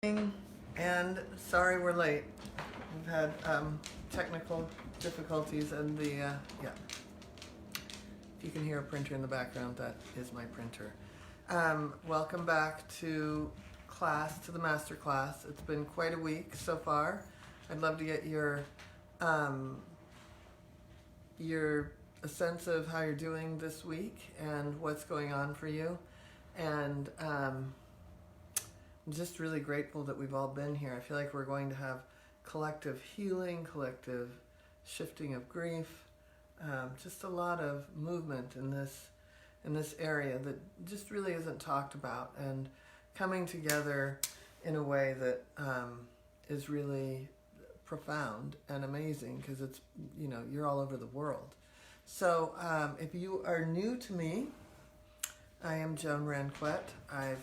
And sorry we're late. We've had technical difficulties and if you can hear a printer in the background, that is my printer. Welcome back to the Masterclass. It's been quite a week so far. I'd love to get your a sense of how you're doing this week and what's going on for you. And I'm just really grateful that we've all been here. I feel like we're going to have collective healing, collective shifting of grief, just a lot of movement in this area that just really isn't talked about, and coming together in a way that is really profound and amazing, because it's, you're all over the world. So if you are new to me, I am Joan Ranquet. I've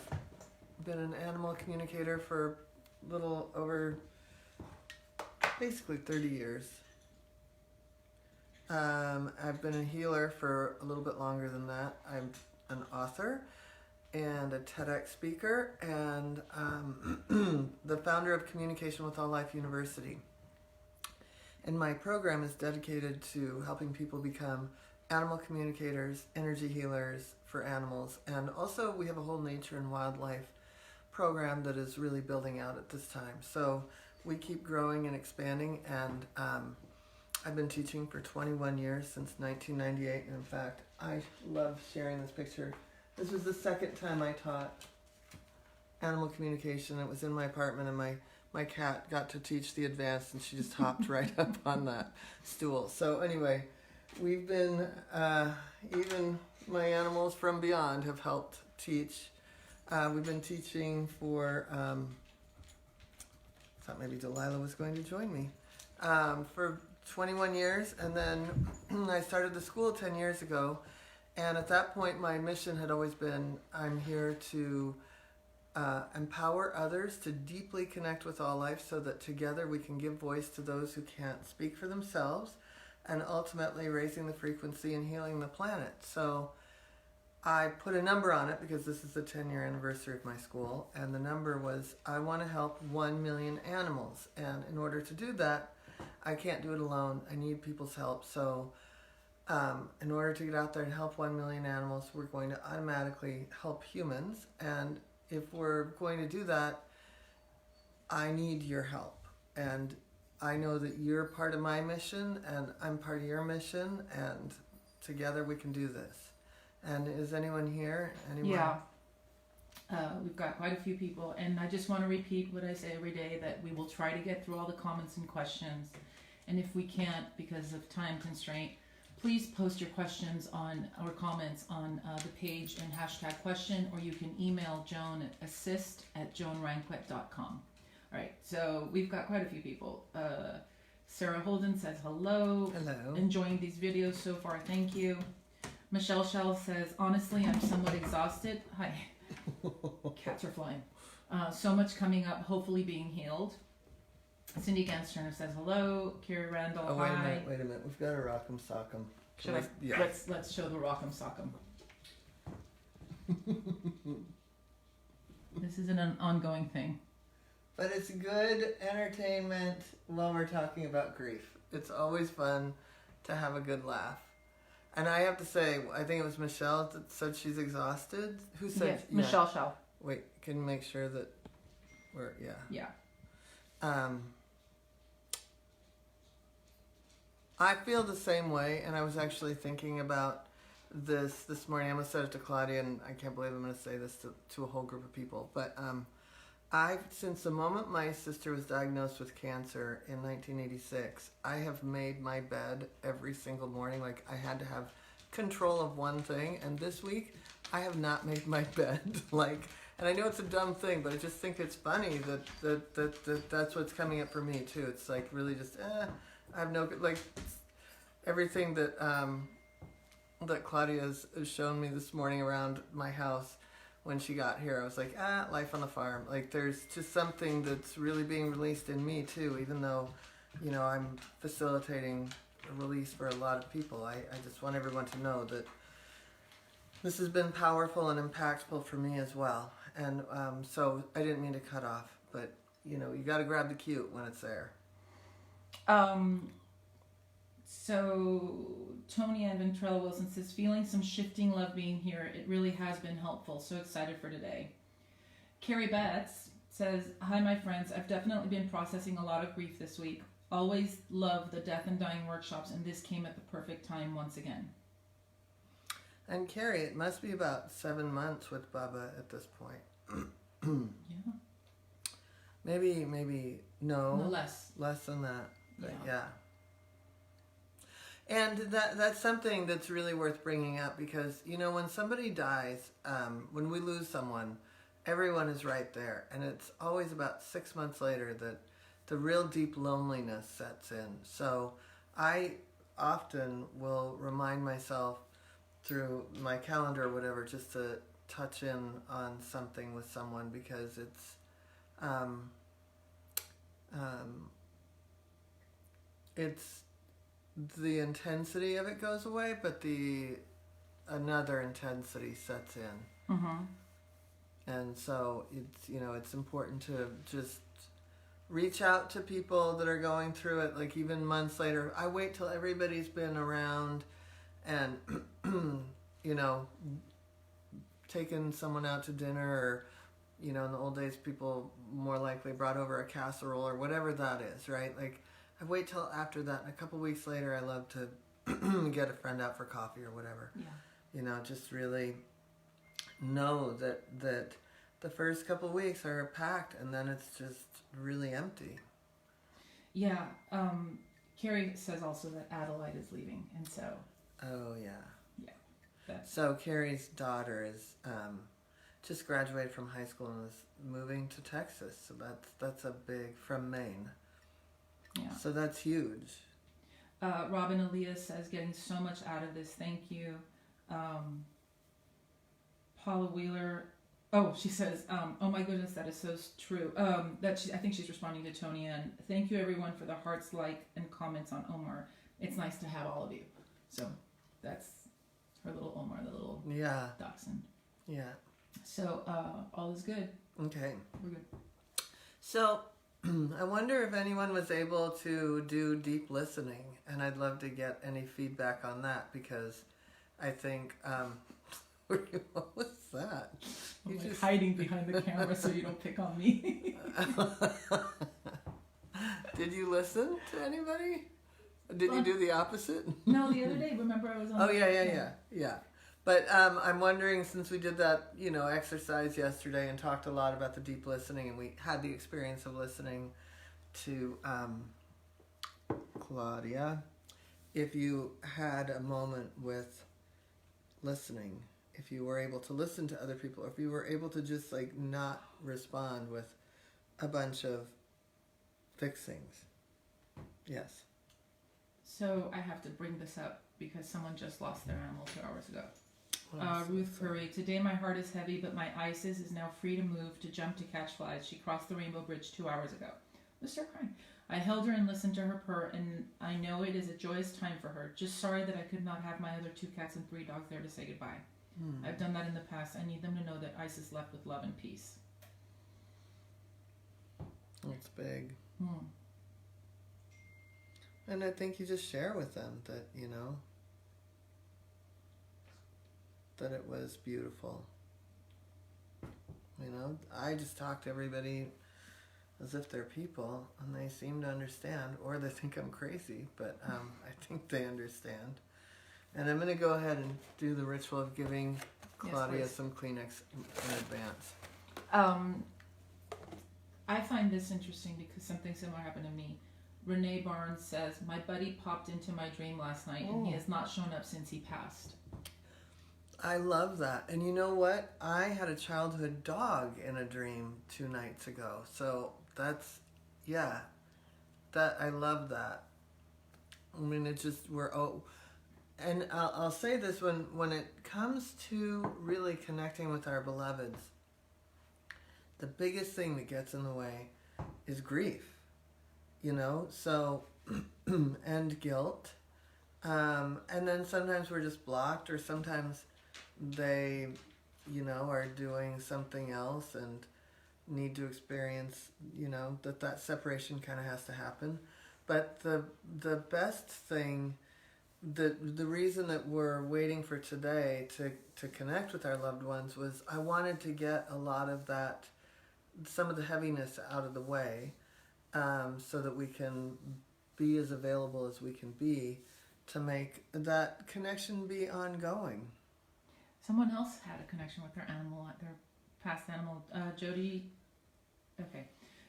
been an animal communicator for a little over basically 30 years. I've been a healer for a little bit longer than that. I'm an author and a TEDx speaker and the founder of Communication with All Life University. And my program is dedicated to helping people become animal communicators, energy healers for animals. And also we have a whole nature and wildlife program that is really building out at this time. So we keep growing and expanding, and I've been teaching for 21 years, since 1998. And in fact, I love sharing this picture. This was the second time I taught animal communication. It was in my apartment, and my cat got to teach the advanced, and she just hopped right up on that stool. So anyway, we've been, even my animals from beyond have helped teach. We've been teaching for, thought maybe Delilah was going to join me, for 21 years. And then I started the school 10 years ago. And at that point, my mission had always been, I'm here to empower others to deeply connect with all life, so that together we can give voice to those who can't speak for themselves, and ultimately raising the frequency and healing the planet. So I put a number on it because this is the 10-year anniversary of my school, and the number was, I want to help 1 million animals. And in order to do that, I can't do it alone. I need people's help. So in order to get out there and help 1 million animals, we're going to automatically help humans. And if we're going to do that, I need your help. And I know that you're part of my mission, and I'm part of your mission, and together we can do this. And is anyone here? Anyone? Yeah. We've got quite a few people, and I just want to repeat what I say every day, that we will try to get through all the comments and questions. And if we can't, because of time constraint, please post your questions or comments on the page and #question, or you can email Joan at assist@joanranquet.com. All right, so we've got quite a few people. Sarah Holden says hello. Hello. Enjoying these videos so far, thank you. Michelle Shell says, honestly, I'm somewhat exhausted. Hi. Cats are flying. So much coming up, hopefully being healed. Cindy Gansturner says hello. Kira Randall, Oh, wait hi. a minute. We've got a rock'em sock'em. Yeah. Let's show the rock'em sock'em. This is an ongoing thing. But it's good entertainment while we're talking about grief. It's always fun to have a good laugh. And I have to say, I think it was Michelle that said she's exhausted. Who said? Yes, Michelle Shell. Wait, can you make sure that we're, Yeah. I feel the same way, and I was actually thinking about this morning. I'm going to say it to Claudia, and I can't believe I'm going to say this to a whole group of people. But since the moment my sister was diagnosed with cancer in 1986, I have made my bed every single morning. Like, I had to have control of one thing, and this week I have not made my bed. And I know it's a dumb thing, but I just think it's funny that's what's coming up for me too. It's like really just I have no, like, everything that Claudia has shown me this morning around my house. When she got here, I was like, life on the farm. Like, there's just something that's really being released in me too, even though, I'm facilitating a release for a lot of people. I just want everyone to know that this has been powerful and impactful for me as well. And so I didn't mean to cut off. but you know, you got to grab the cute when it's there. So Tony and Ventrella Wilson says, feeling some shifting love being here. It really has been helpful. So excited for today. Carrie Betts says, hi, my friends. I've definitely been processing a lot of grief this week. Always love the death and dying workshops, and this came at the perfect time once again. And Carrie, it must be about 7 months with Bubba at this point. Yeah. Maybe no less than that. But yeah. And that's something that's really worth bringing up, because you know, when somebody dies, when we lose someone, everyone is right there, and it's always about 6 months later that the real deep loneliness sets in. So I often will remind myself through my calendar or whatever, just to touch in on something with someone, because it's it's the intensity of it goes away, but another intensity sets in. Mm-hmm. And so it's, you know, it's important to just reach out to people that are going through it, like even months later. I wait till everybody's been around and you know, taken someone out to dinner, or you know, in the old days people more likely brought over a casserole or whatever that is, right? Like I wait till after that, and a couple weeks later I love to get a friend out for coffee or whatever. Yeah. You know, just really know that the first couple weeks are packed, and then it's just really empty. Yeah. Carrie says also that Adelaide is leaving, and so. Oh yeah. Yeah. So Carrie's daughter is just graduated from high school and is moving to Texas. So that's a big, from Maine. Yeah. So that's huge. Robin Elias says, getting so much out of this. Thank you. Paula Wheeler. Oh, she says, oh my goodness, that is so true. I think she's responding to Tony Ann. Thank you everyone for the hearts, like, and comments on Omar. It's nice to have all of you. So that's her little Omar, the little dachshund. Yeah. So all is good. Okay. We're good. So I wonder if anyone was able to do deep listening, and I'd love to get any feedback on that, because I think what was that? I'm like hiding behind the camera so you don't pick on me. Did you listen to anybody? Did you do the opposite? No, the other day, remember I was on. Oh yeah. But I'm wondering, since we did that, you know, exercise yesterday and talked a lot about the deep listening, and we had the experience of listening to Claudia, if you had a moment with listening, if you were able to listen to other people, if you were able to just like not respond with a bunch of fixings. Yes. So I have to bring this up because someone just lost their animal 2 hours ago. So Ruth Curry, today my heart is heavy, but my Isis is now free to move, to jump, to catch flies. She crossed the Rainbow Bridge 2 hours ago. Let's start crying. I held her and listened to her purr, and I know it is a joyous time for her. Just sorry that I could not have my other 2 cats and 3 dogs there to say goodbye. I've done that in the past. I need them to know that Isis left with love and peace. That's big. And I think you just share with them that, you know, that it was beautiful. You know, I just talk to everybody as if they're people, and they seem to understand, or they think I'm crazy, but I think they understand. And I'm going to go ahead and do the ritual of giving Claudia some Kleenex in advance. I find this interesting because something similar happened to me. Renee Barnes says, my buddy popped into my dream last night and he has not shown up since he passed. I love that. And you know what? I had a childhood dog in a dream 2 nights ago. So that's, I love that. I mean, it just, and I'll say this, when it comes to really connecting with our beloveds, the biggest thing that gets in the way is grief, you know, so, and guilt. And then sometimes we're just blocked, or sometimes they, you know, are doing something else, and need to experience, that separation kind of has to happen. But the best thing, the reason that we're waiting for today to connect with our loved ones was I wanted to get a lot of that, some of the heaviness out of the way, so that we can be as available as we can be to make that connection be ongoing. Someone else had a connection with their animal, their past animal. Jody. Okay.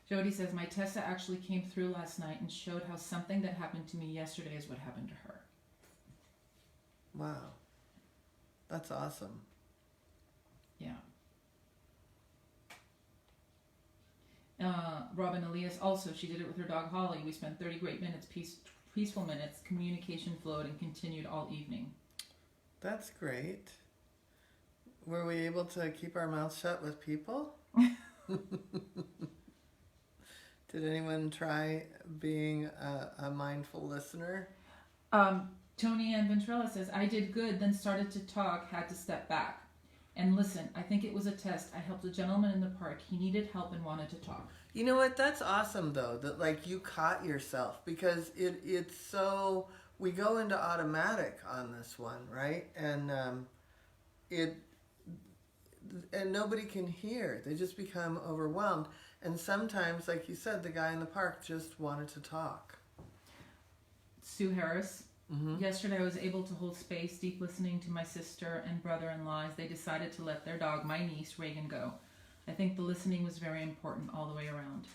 Jody says, my Tessa actually came through last night and showed how something that happened to me yesterday is what happened to her. Wow. That's awesome. Yeah. Robin Elias also, she did it with her dog Holly. We spent 30 great minutes, peaceful minutes. Communication flowed and continued all evening. That's great. Were we able to keep our mouths shut with people? Did anyone try being a mindful listener? Tony Ann Ventrella says, I did good, then started to talk, had to step back. And listen, I think it was a test. I helped a gentleman in the park. He needed help and wanted to talk. You know what? That's awesome, though, that, like, you caught yourself, because it's so, we go into automatic on this one, right? And and nobody can hear. They just become overwhelmed. And sometimes, like you said, the guy in the park just wanted to talk. Sue Harris. Mm-hmm. Yesterday I was able to hold space, deep listening to my sister and brother-in-law as they decided to let their dog, my niece, Reagan, go. I think the listening was very important all the way around.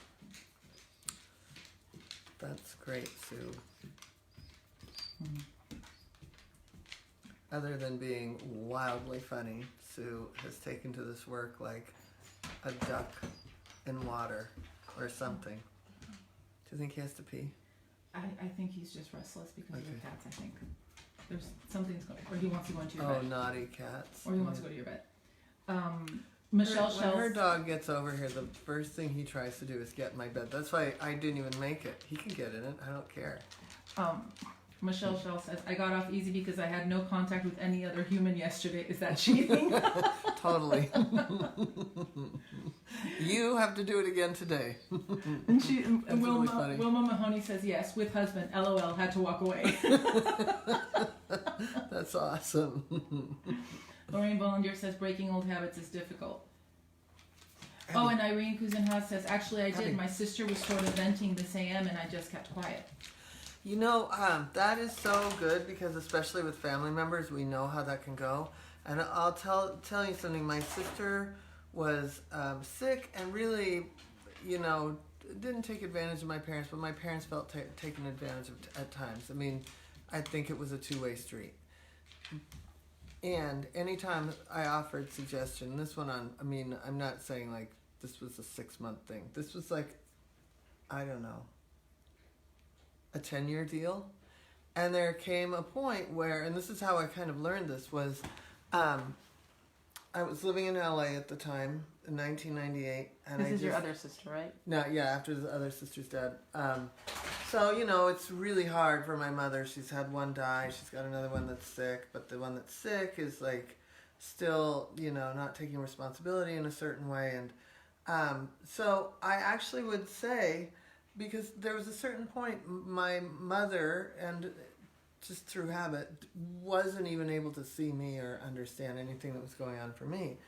That's great, Sue. Mm-hmm. Other than being wildly funny, Sue has taken to this work like a duck in water or something. Do you think he has to pee? I think he's just restless because of Okay. the cats, I think. There's something's going, or he wants to go into your Oh, bed. naughty cats. Or he wants to go to your bed. Michelle When Shells. her dog gets over here, the first thing he tries to do is get in my bed. That's why I didn't even make it. He can get in it. I don't care. Michelle Shell says, I got off easy because I had no contact with any other human yesterday. Is that cheating? Totally. You have to do it again today. And really funny. Wilma Mahoney says, yes, with husband. LOL, had to walk away. That's awesome. Lorraine Bollinger says, breaking old habits is difficult. Oh, and Irene Cousinhouse says, actually I did. My sister was sort of venting this AM and I just kept quiet. You know, that is so good, because especially with family members, we know how that can go. And I'll tell you something. My sister was sick and really, didn't take advantage of my parents, but my parents felt taken advantage of at times. I mean, I think it was a two-way street. And anytime I offered suggestion, this went on, I'm not saying like this was a 6-month thing. This was like, I don't know, a 10-year deal. And there came a point where, and this is how I kind of learned this, was I was living in LA at the time, in 1998. And This is your other sister, right? No, yeah, after the other sister's dead. So, it's really hard for my mother. She's had one die. She's got another one that's sick. But the one that's sick is, like, still, not taking responsibility in a certain way. And so I actually would say, because there was a certain point, my mother, and just through habit, wasn't even able to see me or understand anything that was going on for me.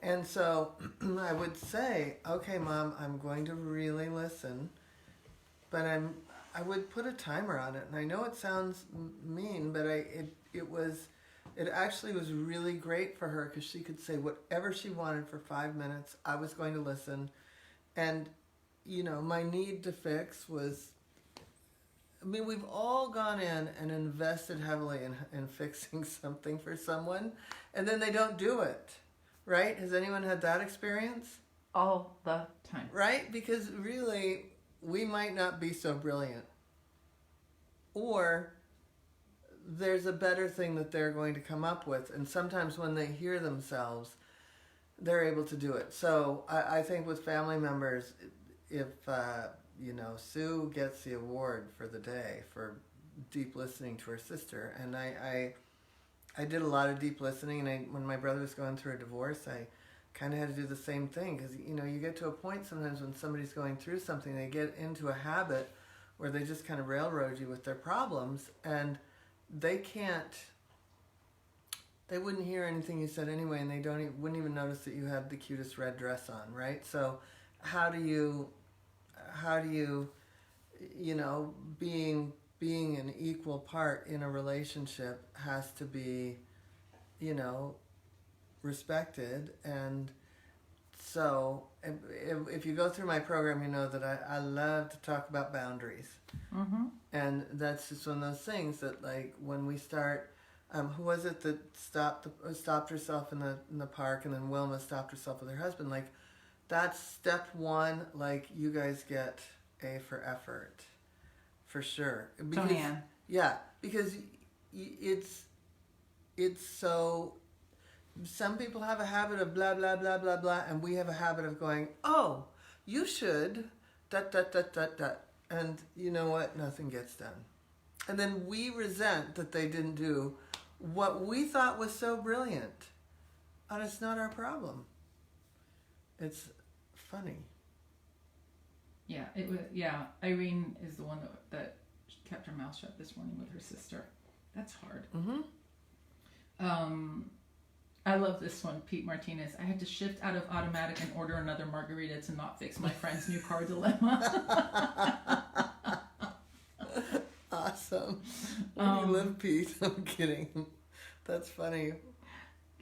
And so I would say, okay, Mom, I'm going to really listen, but I would put a timer on it. And I know it sounds mean, but it actually was really great for her, because she could say whatever she wanted for 5 minutes. I was going to listen. And, my need to fix was, we've all gone in and invested heavily in fixing something for someone, and then they don't do it. Right? Has anyone had that experience? All the time. Right? Because really, we might not be so brilliant. Or there's a better thing that they're going to come up with. And sometimes when they hear themselves, they're able to do it. So I think with family members, if, Sue gets the award for the day for deep listening to her sister, and I did a lot of deep listening, and when my brother was going through a divorce, kind of had to do the same thing, because you get to a point sometimes when somebody's going through something, they get into a habit where they just kind of railroad you with their problems, and they wouldn't hear anything you said anyway, and they wouldn't even notice that you had the cutest red dress on, right? So how do you being an equal part in a relationship has to be respected. And so if you go through my program, you know that I love to talk about boundaries. Mm-hmm. And that's just one of those things that, like, when we start, who was it that stopped herself in the park, and then Wilma stopped herself with her husband? Like, that's step one. Like, you guys get A for effort, for sure. Because, Joanne. yeah, because it's so. Some people have a habit of blah blah blah blah blah, and we have a habit of going, oh, you should dot dot dot dot dot, and you know what? Nothing gets done, and then we resent that they didn't do what we thought was so brilliant, and it's not our problem. It's funny. Yeah, it was. Yeah, Irene is the one that kept her mouth shut this morning with her sister. That's hard. Mm-hmm. I love this one, Pete Martinez. I had to shift out of automatic and order another margarita to not fix my friend's new car dilemma. Awesome. Where do you live, Pete? I'm kidding. That's funny.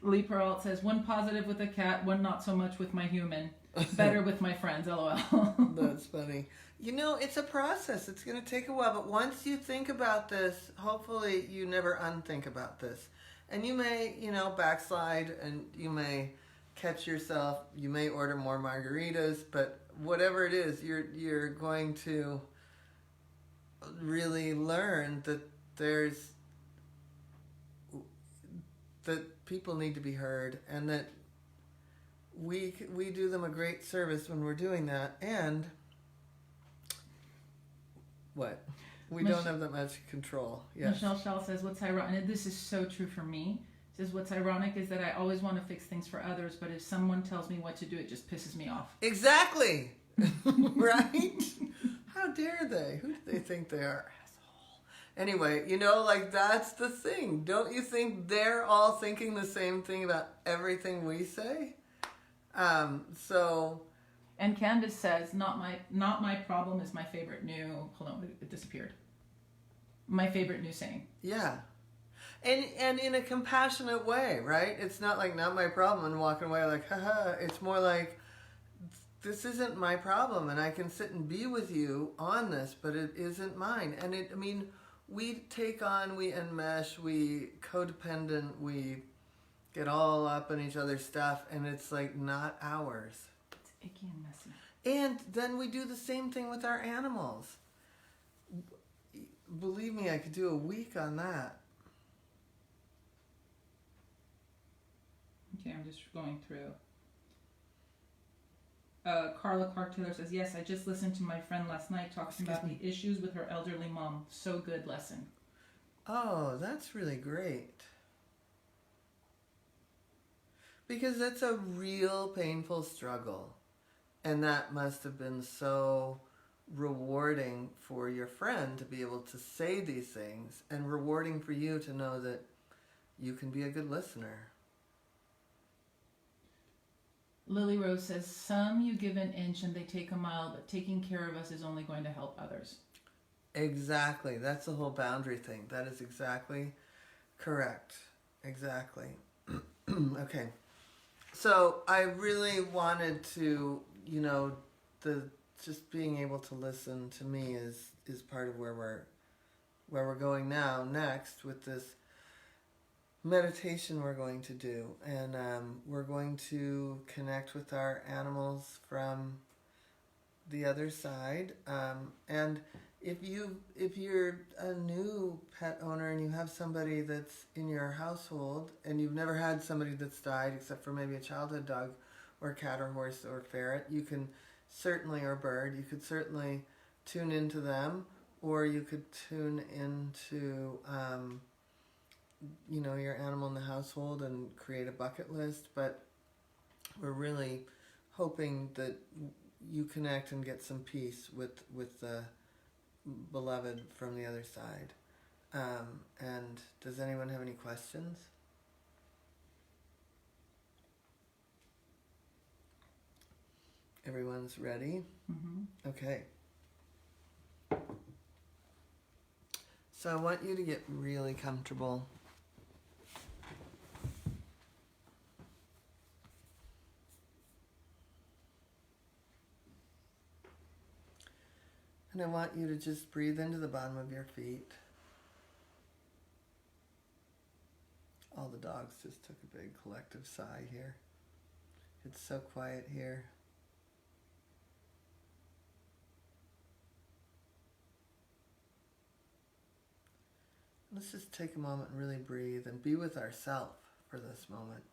Lee Peralt says, one positive with a cat, one not so much with my human. Better with my friends, LOL. That's funny. It's a process. It's going to take a while. But once you think about this, hopefully you never unthink about this. And you may, backslide, and you may catch yourself. You may order more margaritas, but whatever it is, you're going to really learn that that people need to be heard, and that we do them a great service when we're doing that. And what? We don't have that much control. Yes. Michelle Shell says, what's ironic, and this is so true for me, says, what's ironic is that I always want to fix things for others, but if someone tells me what to do, it just pisses me off. Exactly. Right? How dare they? Who do they think they are? Asshole. Anyway, that's the thing. Don't you think they're all thinking the same thing about everything we say? And Candace says, not my problem is my favorite new, hold on, it disappeared. My favorite new saying. Yeah. And in a compassionate way, right? It's not like, not my problem, and walking away like, haha. It's more like, this isn't my problem, and I can sit and be with you on this, but it isn't mine. And we take on, we enmesh, we codependent, we get all up in each other's stuff, and it's like not ours. It's icky and messy. And then we do the same thing with our animals. Believe me, I could do a week on that. Okay, I'm just going through. Carla Clark Taylor says, yes, I just listened to my friend last night talking about the issues with her elderly mom. So good lesson. Oh, that's really great. Because that's a real painful struggle. And that must have been so rewarding for your friend to be able to say these things, and rewarding for you to know that you can be a good listener. Lily Rose says, some you give an inch and they take a mile, but taking care of us is only going to help others. Exactly. That's the whole boundary thing. That is exactly correct. Exactly. Okay. So I really wanted to, just being able to listen to me is part of where we're going now, next, with this meditation we're going to do. And we're going to connect with our animals from the other side. And if you're a new pet owner and you have somebody that's in your household and you've never had somebody that's died except for maybe a childhood dog or cat or horse or ferret, you can certainly, or bird, you could certainly tune into them, or you could tune into your animal in the household and create a bucket list. But we're really hoping that you connect and get some peace with the beloved from the other side. And does anyone have any questions? Everyone's ready? Mm-hmm. Okay. So I want you to get really comfortable. And I want you to just breathe into the bottom of your feet. All the dogs just took a big collective sigh here. It's so quiet here. Let's just take a moment and really breathe and be with ourselves for this moment.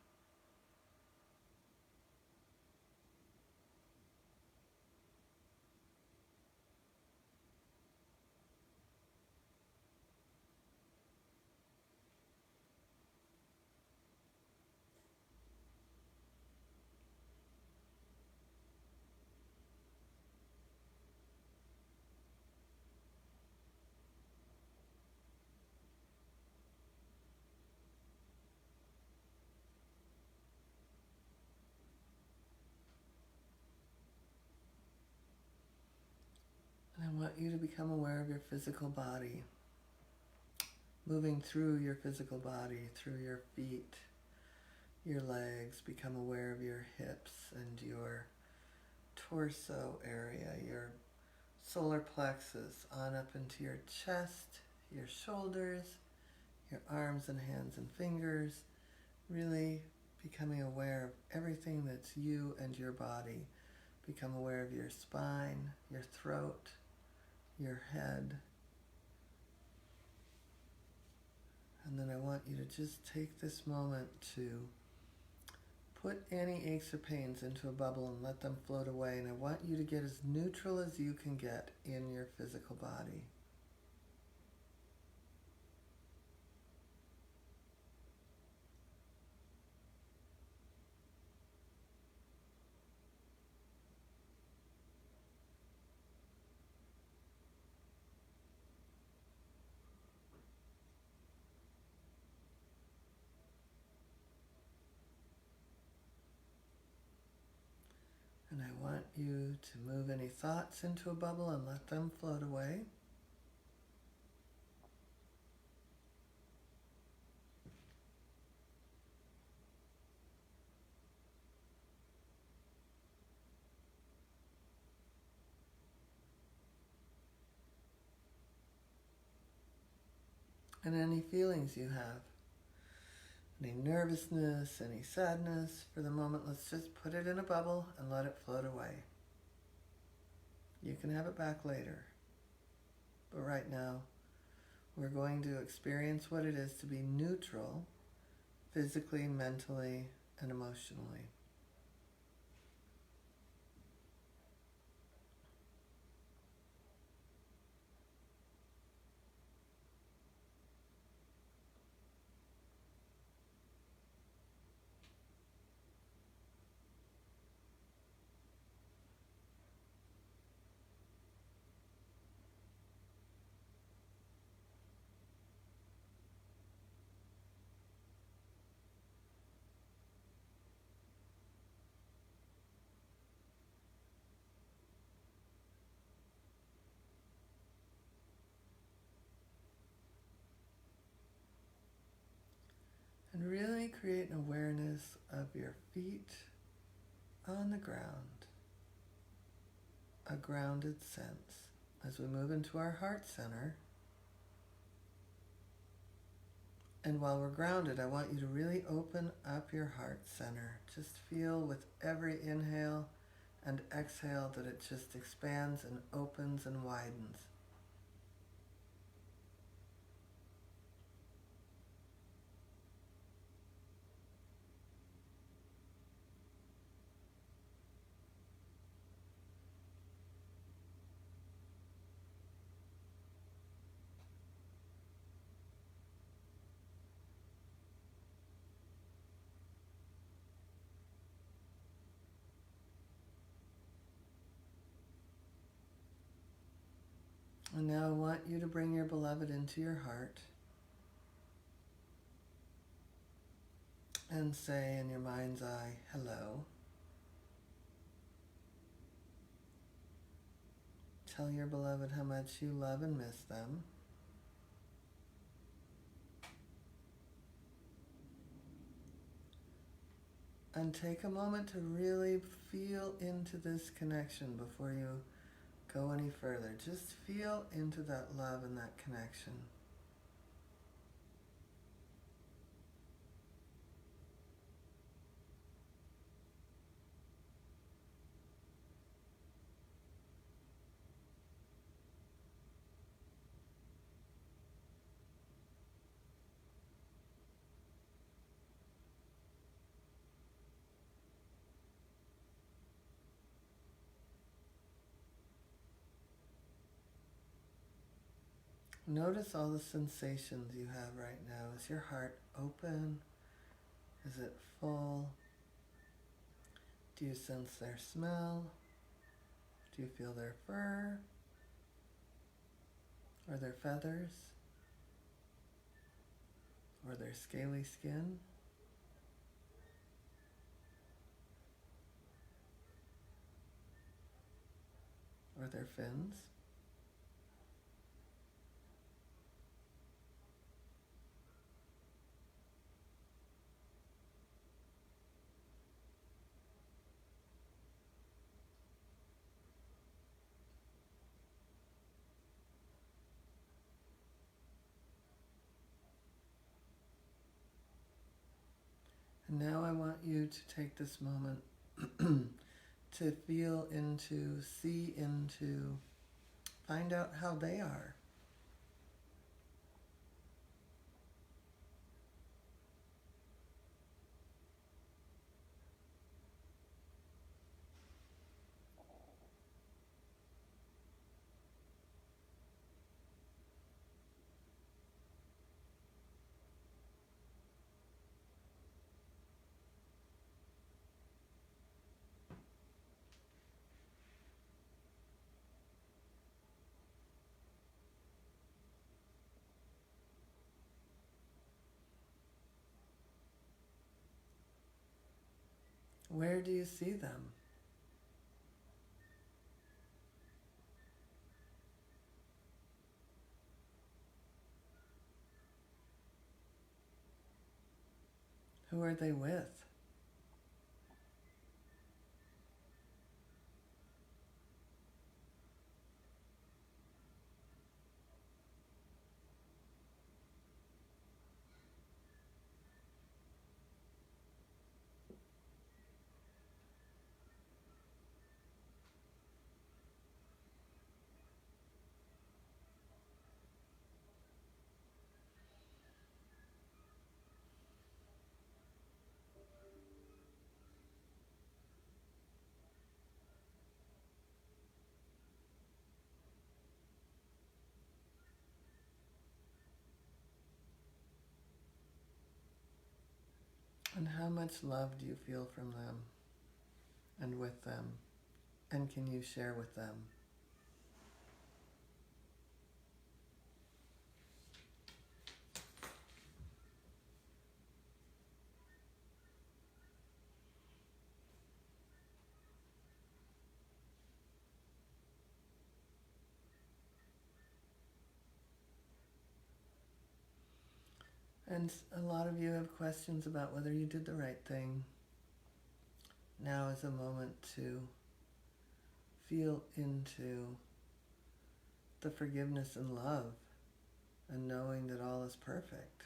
And I want you to become aware of your physical body. Moving through your physical body, through your feet, your legs. Become aware of your hips and your torso area, your solar plexus, on up into your chest, your shoulders, your arms and hands and fingers. Really becoming aware of everything that's you and your body. Become aware of your spine, your throat, your head. And then I want you to just take this moment to put any aches or pains into a bubble and let them float away. And I want you to get as neutral as you can get in your physical body. And I want you to move any thoughts into a bubble and let them float away. And any feelings you have, any nervousness, any sadness, for the moment, let's just put it in a bubble and let it float away. You can have it back later. But right now, we're going to experience what it is to be neutral, physically, mentally, and emotionally. And really create an awareness of your feet on the ground, a grounded sense. As we move into our heart center, and while we're grounded, I want you to really open up your heart center. Just feel with every inhale and exhale that it just expands and opens and widens. And now I want you to bring your beloved into your heart and say in your mind's eye, hello. Tell your beloved how much you love and miss them. And take a moment to really feel into this connection before you go any further. Just feel into that love and that connection. Notice all the sensations you have right now. Is your heart open? Is it full? Do you sense their smell? Do you feel their fur? Or their feathers? Or their scaly skin? Or their fins? And now I want you to take this moment to feel into, see into, find out how they are. Where do you see them? Who are they with? And how much love do you feel from them and with them? And can you share with them? And a lot of you have questions about whether you did the right thing. Now is a moment to feel into the forgiveness and love and knowing that all is perfect.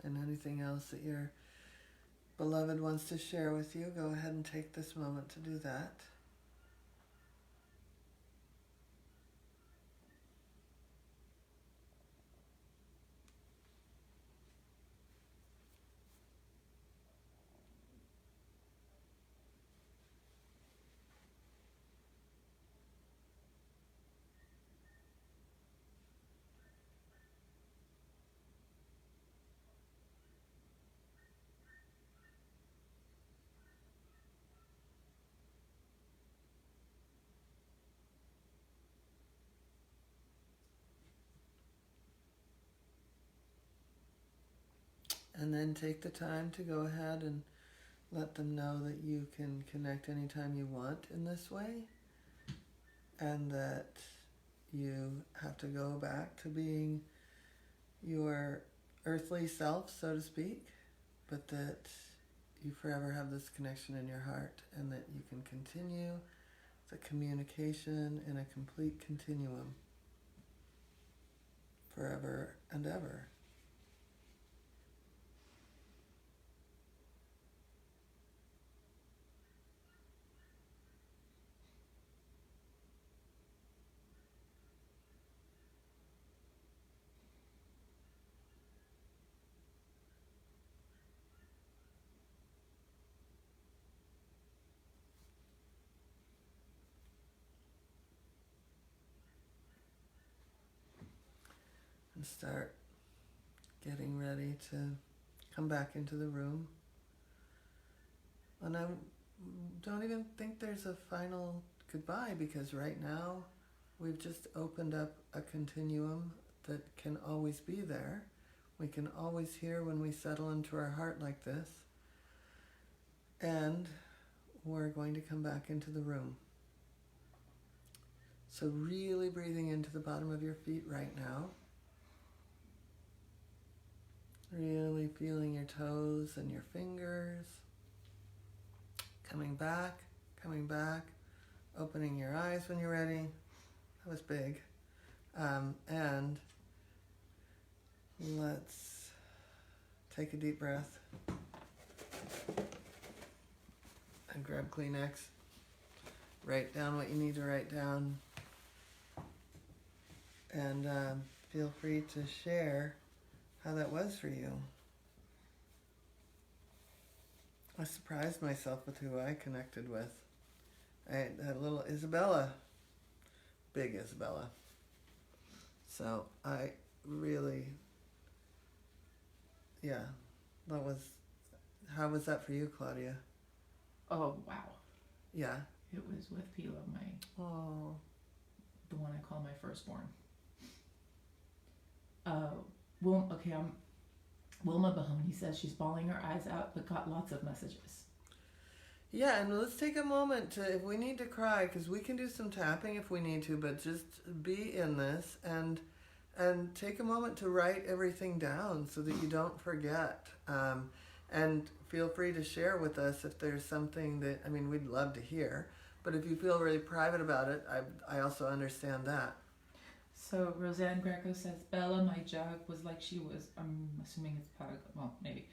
And anything else that your beloved wants to share with you, go ahead and take this moment to do that. And then take the time to go ahead and let them know that you can connect anytime you want in this way, and that you have to go back to being your earthly self, so to speak, but that you forever have this connection in your heart, and that you can continue the communication in a complete continuum forever and ever. And start getting ready to come back into the room. And I don't even think there's a final goodbye, because right now we've just opened up a continuum that can always be there. We can always hear when we settle into our heart like this. And we're going to come back into the room. So really breathing into the bottom of your feet right now. Really feeling your toes and your fingers. Coming back, opening your eyes when you're ready. That was big. And let's take a deep breath. And grab Kleenex. Write down what you need to write down. And feel free to share how that was for you. I surprised myself with who I connected with. I had a little Isabella, big Isabella. So I really, how was that for you, Claudia? Oh, wow. Yeah. It was with Pila, the one I call my firstborn. Wilma Bahoney says she's bawling her eyes out, but got lots of messages. Yeah, and let's take a moment to, if we need to cry, because we can do some tapping if we need to, but just be in this and take a moment to write everything down so that you don't forget. And feel free to share with us if there's something that, we'd love to hear, but if you feel really private about it, I also understand that. So Roseanne Greco says, Bella, my jug, was like she was, I'm assuming it's pug, well, maybe,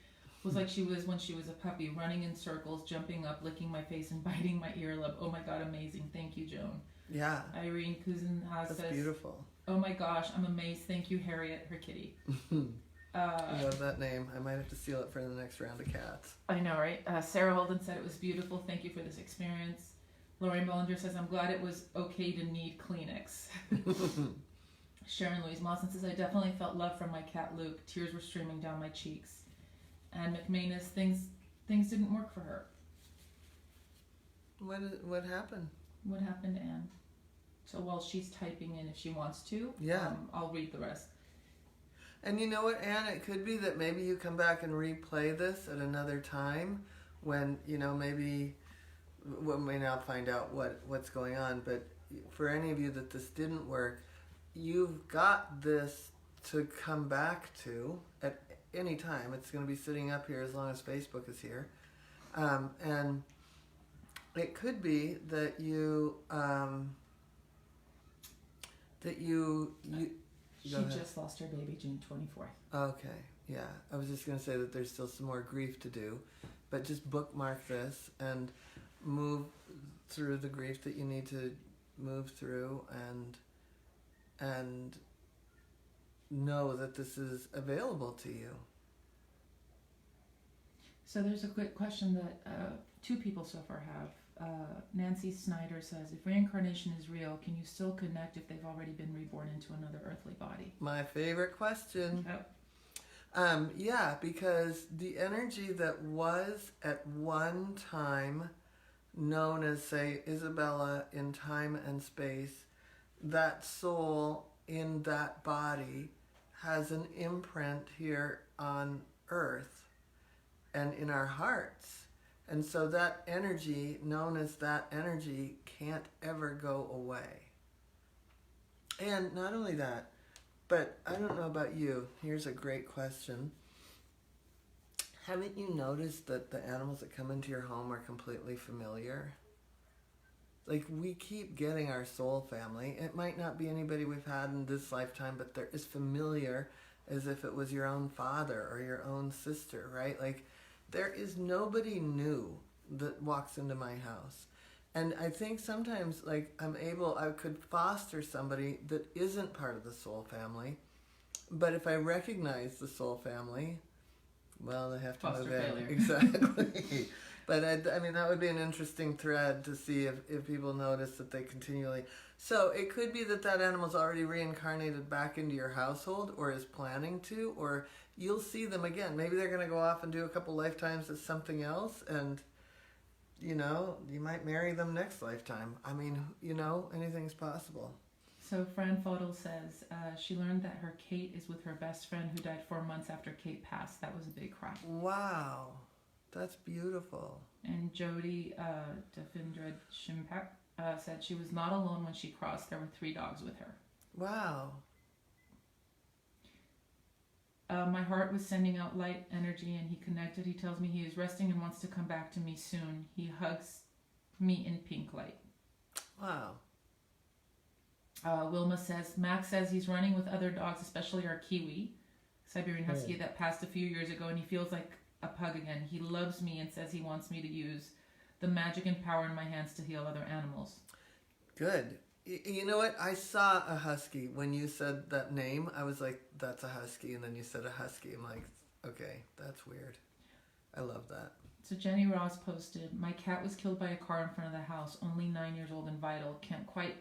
was like she was when she was a puppy, running in circles, jumping up, licking my face, and biting my earlobe. Oh my God, amazing. Thank you, Joan. Yeah. Irene Kuzenhaas says, beautiful. Oh my gosh, I'm amazed. Thank you, Harriet, her kitty. I love that name. I might have to steal it for the next round of cats. I know, right? Sarah Holden said it was beautiful. Thank you for this experience. Lorraine Bollinger says, I'm glad it was okay to need Kleenex. Sharon Louise Mawson says, I definitely felt love from my cat Luke. Tears were streaming down my cheeks. And McManus, things didn't work for her. What happened? What happened, Anne? So while she's typing in, if she wants to, I'll read the rest. And you know what, Anne? It could be that maybe you come back and replay this at another time when, maybe we may not find out what's going on. But for any of you that this didn't work, you've got this to come back to at any time. It's going to be sitting up here as long as Facebook is here. And it could be that She just lost her baby June 24th. Okay, yeah. I was just going to say that there's still some more grief to do, but just bookmark this and move through the grief that you need to move through, and know that this is available to you. So there's a quick question that two people so far have. Nancy Snyder says, if reincarnation is real, can you still connect if they've already been reborn into another earthly body? My favorite question. Oh. Yeah, because the energy that was at one time known as, say, Isabella in time and space, that soul in that body has an imprint here on earth and in our hearts. And so that energy, known as that energy, can't ever go away. And not only that, but I don't know about you. Here's a great question. Haven't you noticed that the animals that come into your home are completely familiar? Like, we keep getting our soul family. It might not be anybody we've had in this lifetime, but they're as familiar as if it was your own father or your own sister, right? Like, there is nobody new that walks into my house. And I think sometimes, like, I could foster somebody that isn't part of the soul family. But if I recognize the soul family, well, they have to Foster move in. failure. Exactly. But I mean, that would be an interesting thread to see if people notice that they continually... So it could be that animal's already reincarnated back into your household or is planning to, or you'll see them again. Maybe they're going to go off and do a couple lifetimes as something else, and, you know, you might marry them next lifetime. I mean, you know, anything's possible. So Fran Fodel says she learned that her Kate is with her best friend who died 4 months after Kate passed. That was a big cry. Wow. That's beautiful. And Jody Defindred Shimpak said she was not alone when she crossed. There were 3 dogs with her. Wow. My heart was sending out light energy and he connected. He tells me he is resting and wants to come back to me soon. He hugs me in pink light. Wow. Wilma says, Max says he's running with other dogs, especially our Kiwi, Siberian Husky that passed a few years ago, and he feels like a pug again. He loves me and says he wants me to use the magic and power in my hands to heal other animals. Good. You know what? I saw a husky. When you said that name, I was like, that's a husky. And then you said a husky. I'm like, okay, that's weird. I love that. So Jenny Ross posted, my cat was killed by a car in front of the house, only 9 years old and vital. Can't quite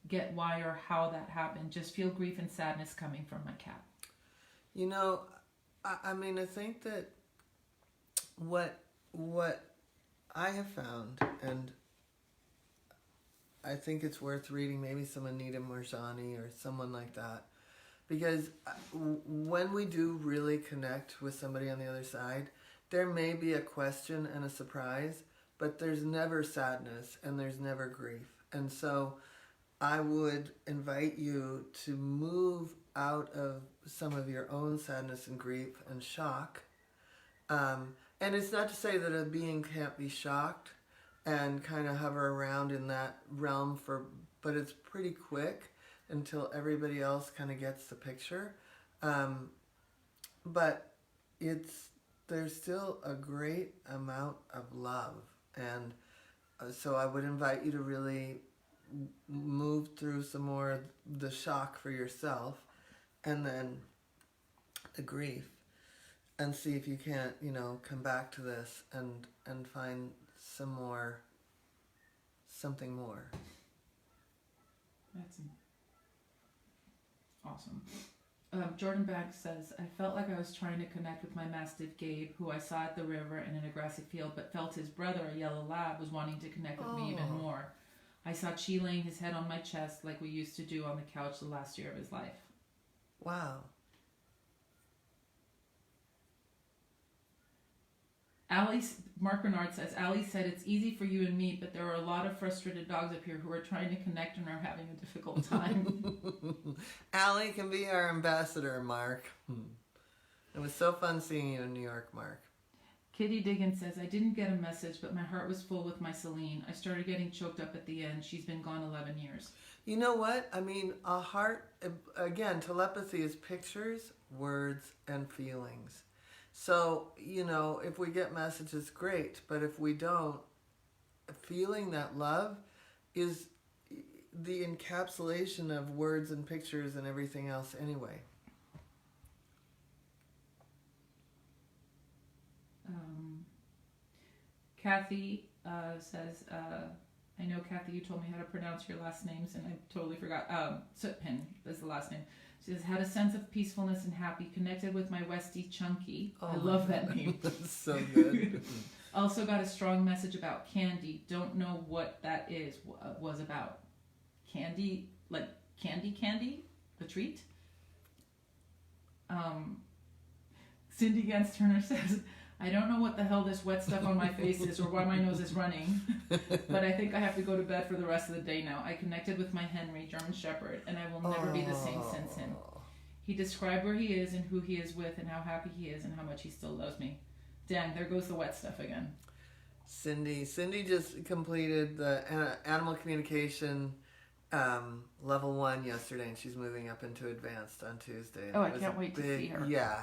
get why or how that happened. Just feel grief and sadness coming from my cat. You know, I mean, I think that what I have found, and I think it's worth reading maybe some Anita Moorjani or someone like that, because when we do really connect with somebody on the other side, there may be a question and a surprise, but there's never sadness and there's never grief. And so I would invite you to move out of some of your own sadness and grief and shock. And it's not to say that a being can't be shocked and kind of hover around in that realm but it's pretty quick until everybody else kind of gets the picture. But there's still a great amount of love. And so I would invite you to really move through some more of the shock for yourself and then the grief, and see if you can't, you know, come back to this and find something more. That's awesome. Jordan Banks says, I felt like I was trying to connect with my Mastiff Gabe, who I saw at the river and in a grassy field, but felt his brother, a yellow lab, was wanting to connect with me even more. I saw Chi laying his head on my chest like we used to do on the couch the last year of his life. Wow. Mark Bernard says, Allie said it's easy for you and me, but there are a lot of frustrated dogs up here who are trying to connect and are having a difficult time. Allie can be our ambassador, Mark. It was so fun seeing you in New York, Mark. Kitty Diggins says, I didn't get a message, but my heart was full with my Celine. I started getting choked up at the end. She's been gone 11 years. You know what? I mean, a heart, again, telepathy is pictures, words, and feelings. So, you know, if we get messages, great. But if we don't, feeling that love is the encapsulation of words and pictures and everything else anyway. Kathy says, I know, Kathy, you told me how to pronounce your last names, and I totally forgot. Sutpin is the last name. She says, had a sense of peacefulness and happy, connected with my Westie Chunky. I love that name. That's so good. Also got a strong message about candy. Don't know what that was about. Candy, like candy? A treat? Cindy Gans Turner says, I don't know what the hell this wet stuff on my face is or why my nose is running, but I think I have to go to bed for the rest of the day now. I connected with my Henry, German Shepherd, and I will never be the same since him. He described where he is and who he is with and how happy he is and how much he still loves me. Dang, there goes the wet stuff again. Cindy just completed the animal communication level 1 yesterday, and she's moving up into advanced on Tuesday. Oh, I can't wait to see her. Yeah,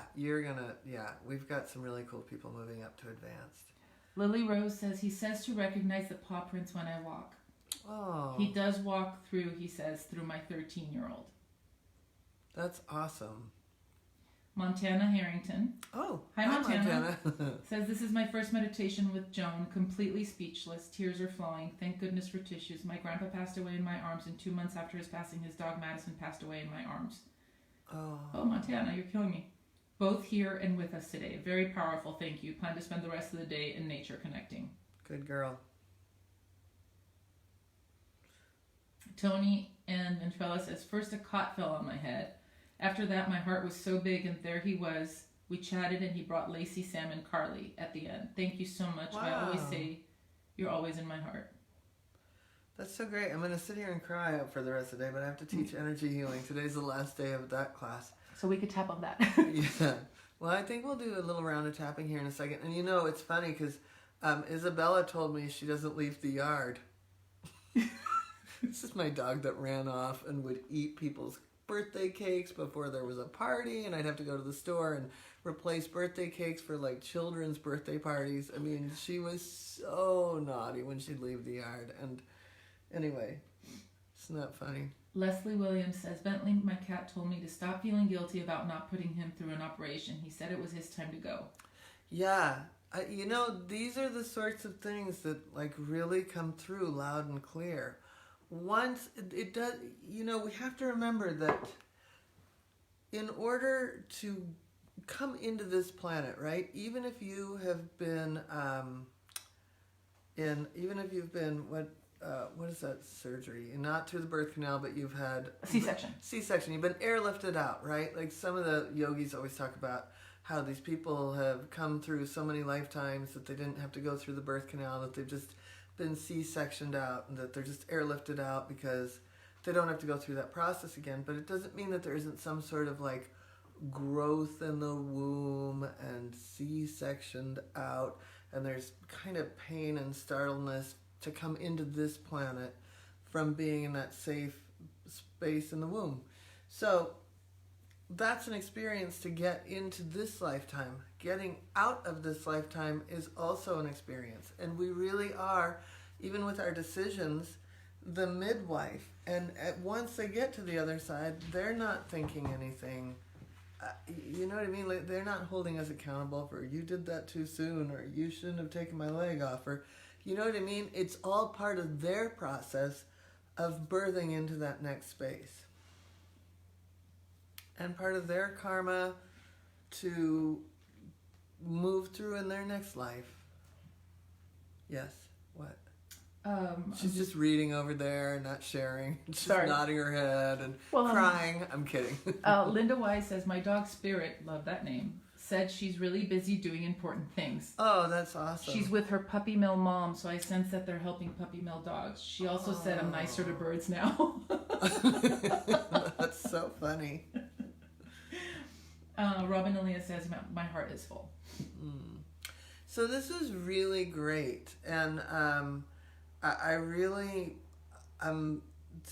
we've got some really cool people moving up to advanced. Lily Rose says, he says to recognize the paw prints when I walk. Oh. He does walk through, he says, through my 13-year-old. That's awesome. Montana Harrington. Oh, hi Montana. Says, this is my first meditation with Joan, completely speechless. Tears are flowing. Thank goodness for tissues. My grandpa passed away in my arms, and 2 months after his passing, his dog Madison passed away in my arms. Oh, Montana, you're killing me. Both here and with us today. Very powerful, thank you. Plan to spend the rest of the day in nature connecting. Good girl. Tony and Mantrella says, first a cot fell on my head. After that, my heart was so big, and there he was. We chatted, and he brought Lacey, Sam, and Carly at the end. Thank you so much. Wow. I always say, you're always in my heart. That's so great. I'm going to sit here and cry for the rest of the day, but I have to teach energy healing. Today's the last day of that class. So we could tap on that. Yeah. Well, I think we'll do a little round of tapping here in a second. And it's funny because Isabella told me she doesn't leave the yard. This is my dog that ran off and would eat people's birthday cakes before there was a party, and I'd have to go to the store and replace birthday cakes for like children's birthday parties. I mean, she was so naughty when she'd leave the yard. And anyway, it's not funny. Leslie Williams says, Bentley, my cat, told me to stop feeling guilty about not putting him through an operation. He said it was his time to go. Yeah. These are the sorts of things that like really come through loud and clear. Once it does, we have to remember that in order to come into this planet, right? Even if you have been what is that surgery? Not through the birth canal, but you've had C-section. C-section. You've been airlifted out, right? Like some of the yogis always talk about how these people have come through so many lifetimes that they didn't have to go through the birth canal, that they've just been C-sectioned out, and that they're just airlifted out because they don't have to go through that process again. But it doesn't mean that there isn't some sort of like growth in the womb and C-sectioned out, and there's kind of pain and startleness to come into this planet from being in that safe space in the womb. So that's an experience to get into this lifetime. Getting out of this lifetime is also an experience. And we really are, even with our decisions, the midwife. And once they get to the other side, they're not thinking anything. You know what I mean? Like, they're not holding us accountable for, you did that too soon, or you shouldn't have taken my leg off, or you know what I mean? It's all part of their process of birthing into that next space. And part of their karma to move through in their next life. Yes, what? She's just reading over there, not sharing. She's nodding her head and crying. I'm kidding. Linda Wise says, my dog Spirit, love that name, said she's really busy doing important things. Oh, that's awesome. She's with her puppy mill mom, so I sense that they're helping puppy mill dogs. She also said I'm nicer to birds now. That's so funny. Robin Aaliyah says, my heart is full. So this is really great. And I'm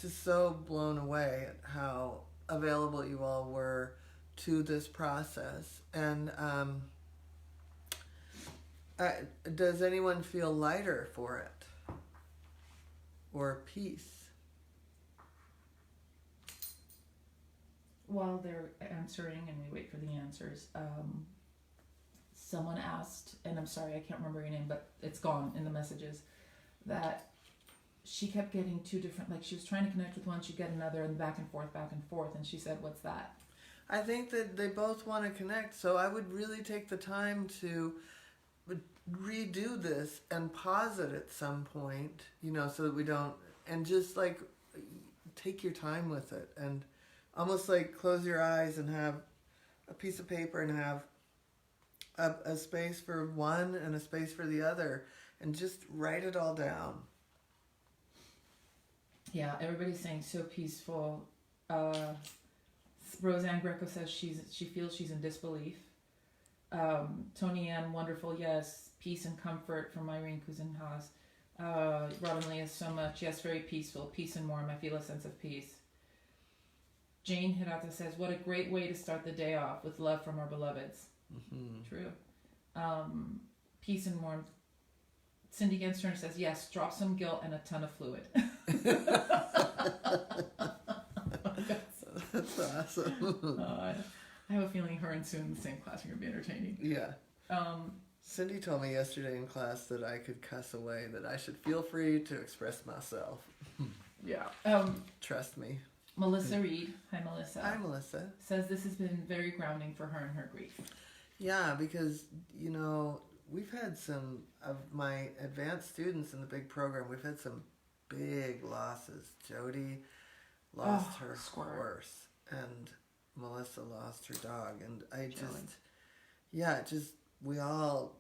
just so blown away at how available you all were to this process. And does anyone feel lighter for it? Or peace? While they're answering and we wait for the answers, someone asked, and I'm sorry, I can't remember your name, but it's gone in the messages, that she kept getting two different, like she was trying to connect with one, she'd get another, and back and forth, and she said, what's that? I think that they both want to connect, so I would really take the time to redo this and pause it at some point, so that we don't, and just like take your time with it, and almost like close your eyes and have a piece of paper and have a space for one and a space for the other, and just write it all down. Yeah, everybody's saying so peaceful. Roseanne Greco says she feels she's in disbelief. Tony Ann, wonderful, yes. Peace and comfort from Irene Cousinhas. Robin Lee is so much, yes, very peaceful. Peace and warm, I feel a sense of peace. Jane Hirata says, what a great way to start the day off with love from our beloveds. Mm-hmm. True. Peace and warmth. Cindy Genstern says, yes, drop some guilt and a ton of fluid. That's awesome. I have a feeling her and Sue in the same class are going to be entertaining. Yeah. Cindy told me yesterday in class that I could cuss away, that I should feel free to express myself. Yeah. Trust me. Melissa Reed, hi Melissa. Hi Melissa. Says this has been very grounding for her and her grief. Yeah, because, you know, we've had some of my advanced students in the big program, we've had some big losses. Jody lost her horse, and Melissa lost her dog, and I just, we all,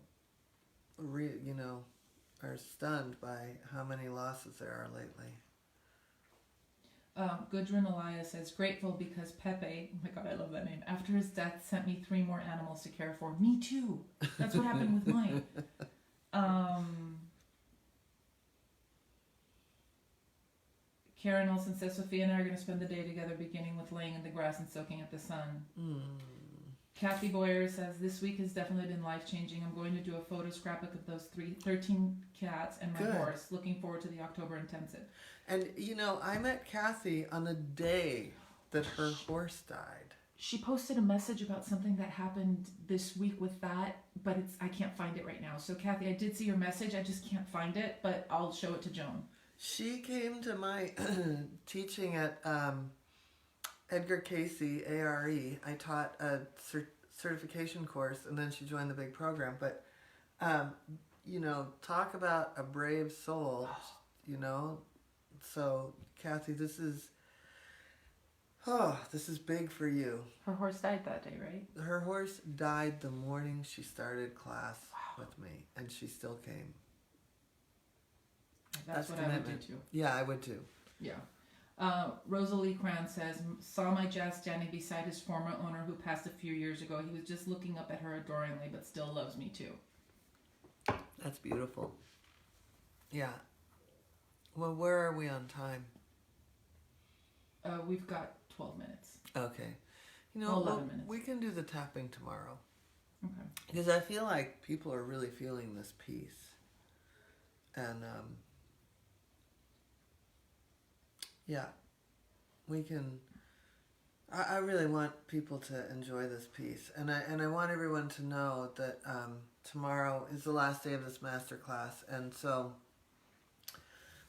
are stunned by how many losses there are lately. Gudrun Elias says, grateful because Pepe, oh my god, I love that name, after his death sent me 3 more animals to care for. Me too. That's what happened with mine. Karen Olson says, Sophia and I are going to spend the day together, beginning with laying in the grass and soaking up the sun. Kathy Boyer says, this week has definitely been life-changing. I'm going to do a photo scrapbook of those 13 cats and my horse. Looking forward to the October intensive. And, I met Kathy on the day that her horse died. She posted a message about something that happened this week with that, but I can't find it right now. So, Kathy, I did see your message. I just can't find it, but I'll show it to Joan. She came to my teaching at Edgar Casey, ARE. I taught a certification course, and then she joined the big program. But, talk about a brave soul, So, Kathy, this is big for you. Her horse died that day, right? Her horse died the morning she started class with me, and she still came. That's what commitment. I would do too. Yeah, I would too. Yeah. Rosalie Cran says, saw my Jazz standing beside his former owner who passed a few years ago. He was just looking up at her adoringly, but still loves me too. That's beautiful. Yeah. Well, where are we on time? We've got 12 minutes. Okay. 11 minutes. We can do the tapping tomorrow. Okay. Because I feel like people are really feeling this peace. And, we can, I really want people to enjoy this piece. And I want everyone to know that tomorrow is the last day of this masterclass. And so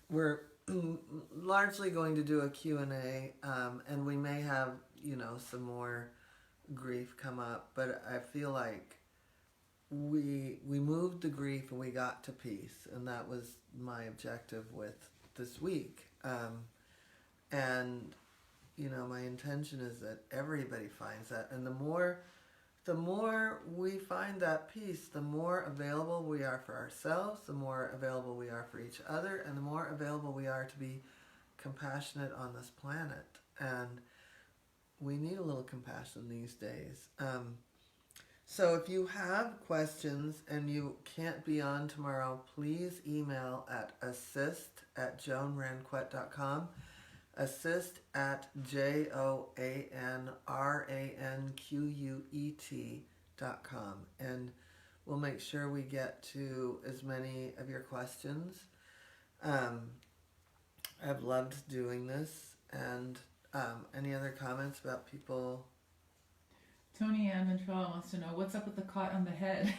we're largely going to do a Q&A, and we may have, some more grief come up. But I feel like we moved the grief and we got to peace. And that was my objective with this week. And my intention is that everybody finds that, and the more we find that peace, the more available we are for ourselves, the more available we are for each other, and the more available we are to be compassionate on this planet. And we need a little compassion these days. So if you have questions and you can't be on tomorrow, please email at assist@joanranquet.com. assist@JOANRANQUET.com, and we'll make sure we get to as many of your questions. I've loved doing this, and any other comments about people? Tony Ann Ventrell wants to know, what's up with the cot on the head?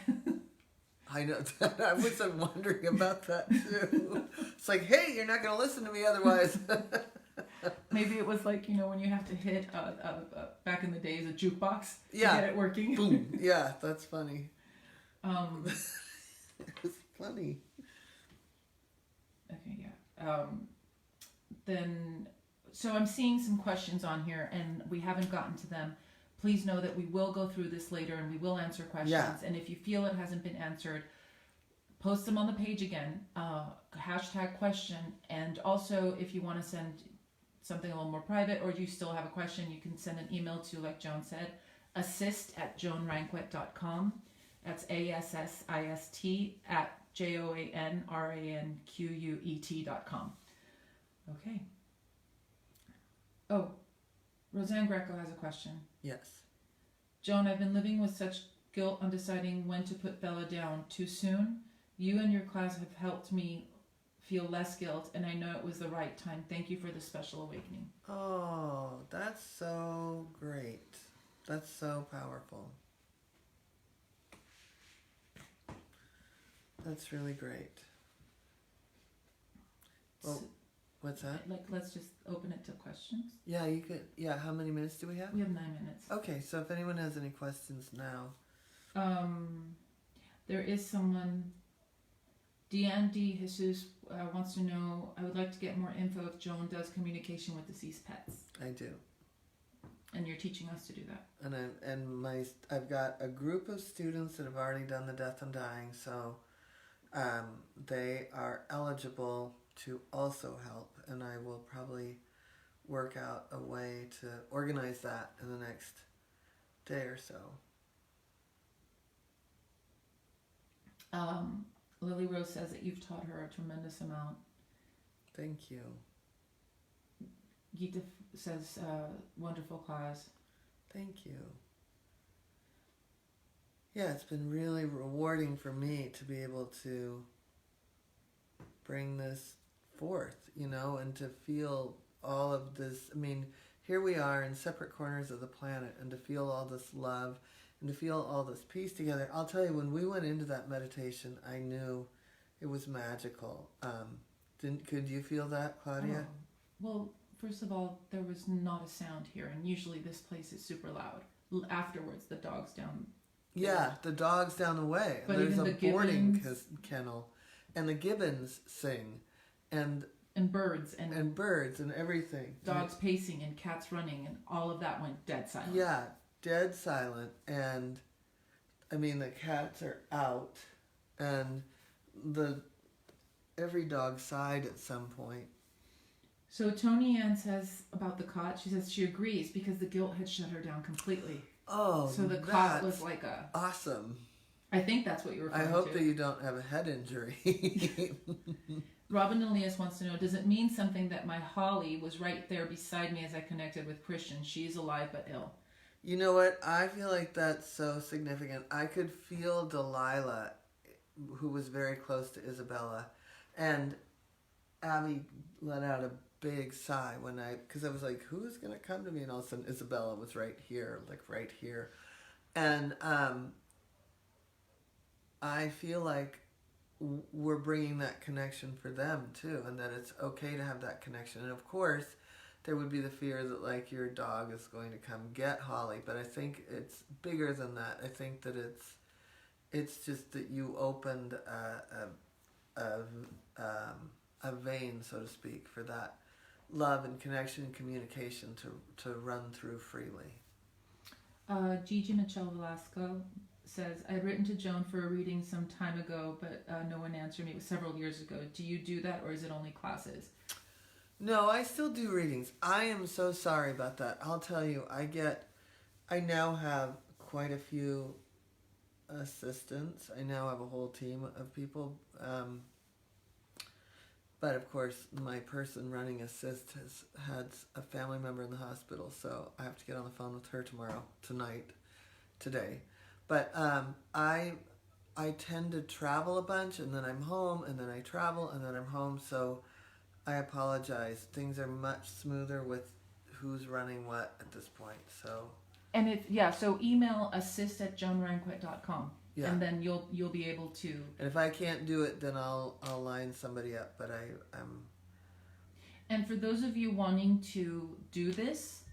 I know that. I was wondering about that too. It's like, hey, you're not going to listen to me otherwise. Maybe it was like, when you have to hit, back in the days, a jukebox to get it working. Boom. Yeah, that's funny. It's funny. Okay, yeah. So I'm seeing some questions on here, and we haven't gotten to them. please know that we will go through this later and we will answer questions. Yeah. And if you feel it hasn't been answered, post them on the page again, hashtag question. And also, if you want to send something a little more private, or you still have a question, you can send an email to, like Joan said, assist@joanranquet.com. That's ASSIST at JOANRANQUET.com. Okay. Oh, Roseanne Greco has a question. Yes. Joan, I've been living with such guilt on deciding when to put Bella down. Too soon? You and your class have helped me feel less guilt, and I know it was the right time. Thank you for the special awakening. Oh, that's so great. That's so powerful. That's really great. Well, what's that? Like, let's just open it to questions. Yeah, you could. Yeah, how many minutes do we have? We have 9 minutes. Okay, so if anyone has any questions now. There is someone, Deanne D. Jesus wants to know, I would like to get more info if Joan does communication with deceased pets. I do. And you're teaching us to do that. And I've got a group of students that have already done the death and dying, so they are eligible to also help, and I will probably work out a way to organize that in the next day or so. Lily Rose says that you've taught her a tremendous amount. Thank you. Gita says, wonderful class. Thank you. Yeah, it's been really rewarding for me to be able to bring this forth, and to feel all of this. I mean, here we are in separate corners of the planet, and to feel all this love and to feel all this peace together. I'll tell you, when we went into that meditation, I knew it was magical. Could you feel that, Claudia? Oh. Well, first of all, there was not a sound here, and usually this place is super loud. Afterwards, the dog's down. Yeah, the dog's down the way. But there's even a the boarding gibbons, kennel, and the gibbons sing, and birds and birds and everything. Dogs pacing and cats running, and all of that went dead silent. Yeah, dead silent, and I mean the cats are out, and every dog sighed at some point. So Tony Ann says about the cot, she says she agrees because the guilt had shut her down completely. Oh, so the cot was like awesome. I think that's what you were referring to. I hope that you don't have a head injury. Robin Elias wants to know, does it mean something that my Holly was right there beside me as I connected with Christian? She's alive but ill. You know what? I feel like that's so significant. I could feel Delilah, who was very close to Isabella, and Abby let out a big sigh because I was like, who's going to come to me? And all of a sudden Isabella was right here. And I feel like we're bringing that connection for them too, and that it's okay to have that connection. And of course, there would be the fear that your dog is going to come get Holly, but I think it's bigger than that. I think that it's just that you opened a vein, so to speak, for that love and connection and communication to run through freely. Gigi Michelle Velasco says, I had written to Joan for a reading some time ago, but no one answered me. It was several years ago. Do you do that, or is it only classes? No, I still do readings. I am so sorry about that. I'll tell you, I now have quite a few assistants. I now have a whole team of people. But of course, my person running Assist has had a family member in the hospital, so I have to get on the phone with her today. But I tend to travel a bunch, and then I'm home, and then I travel, and then I'm home, so I apologize. Things are much smoother with who's running what at this point. So. And so email assist@joanranquet.com. Yeah. And then you'll be able to. And if I can't do it, then I'll line somebody up. But I'm. And for those of you wanting to do this,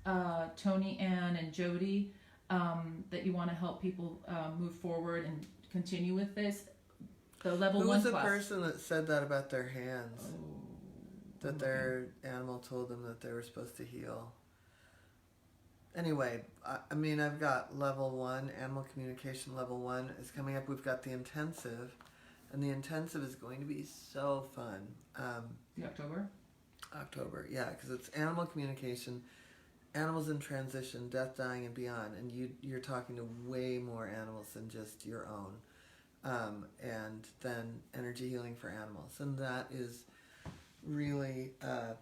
Tony, Ann, and Jody, that you want to help people move forward and continue with this, the level 1 class. Who was the person that said that about their hands? That their animal told them that they were supposed to heal. Anyway, I mean, I've got level 1, animal communication level 1 is coming up. We've got the intensive, and the intensive is going to be so fun. The October? October, yeah, because it's animal communication, animals in transition, death, dying, and beyond. And you're talking to way more animals than just your own. And then energy healing for animals. And that is really a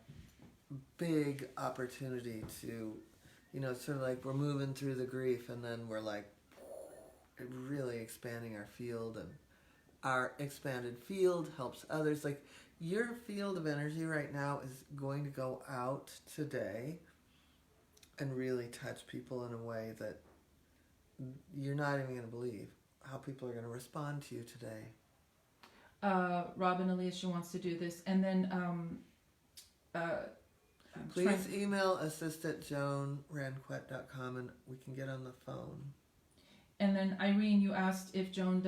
big opportunity to, sort of like we're moving through the grief, and then we're like really expanding our field, and our expanded field helps others. Like your field of energy right now is going to go out today and really touch people in a way that you're not even going to believe how people are going to respond to you today. Robin Alicia wants to do this, and then please email assist@joanranquet.com and we can get on the phone. And then Irene, you asked if Joan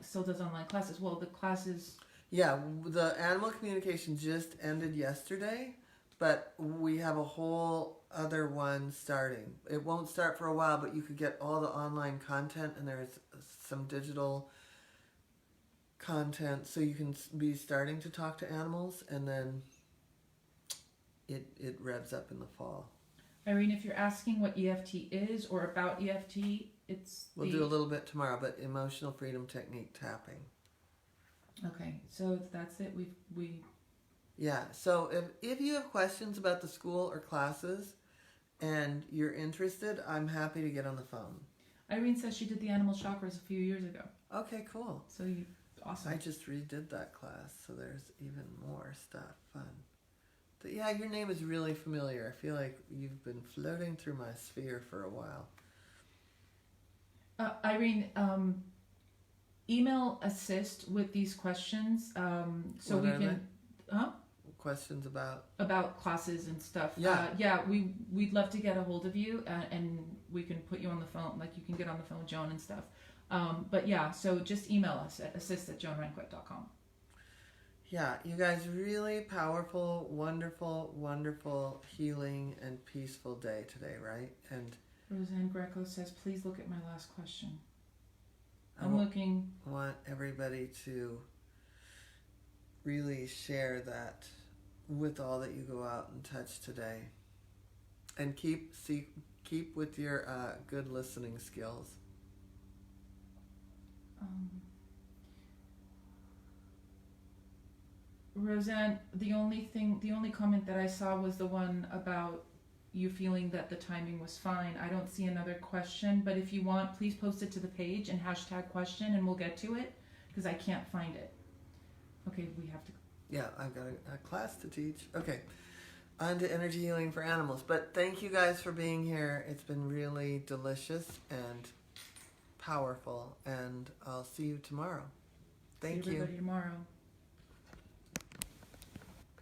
still does online classes. Well, the classes. Yeah, the animal communication just ended yesterday, but we have a whole other one starting. It won't start for a while, but you could get all the online content, and there's some digital content, so you can be starting to talk to animals, and then it revs up in the fall. Irene, if you're asking what EFT is or about EFT, we'll do a little bit tomorrow, but emotional freedom technique tapping. Okay, so that's it. We. Yeah. So if you have questions about the school or classes, and you're interested, I'm happy to get on the phone. Irene says she did the animal chakras a few years ago. Okay, cool. So awesome. I just redid that class, so there's even more stuff. Fun. But yeah, your name is really familiar. I feel like you've been floating through my sphere for a while. Irene, email assist with these questions so What we are can. Huh? Questions About classes and stuff. Yeah. We'd love to get a hold of you and we can put you on the phone. Like you can get on the phone with Joan and stuff. But yeah, so just email us at assist@joanranquet.com. Yeah, you guys, really powerful, wonderful, wonderful, healing and peaceful day today, right? And Roseanne Greco says, please look at my last question. I want everybody to really share that with all that you go out and touch today. And keep with your good listening skills. Roseanne, the only comment that I saw was the one about you feeling that the timing was fine. I don't see another question, but if you want, please post it to the page and #question and we'll get to it because I can't find it. Okay, we have to. Yeah, I've got a class to teach. Okay, on to energy healing for animals. But thank you guys for being here. It's been really delicious and powerful, and I'll see you tomorrow. Thank you. See everybody tomorrow.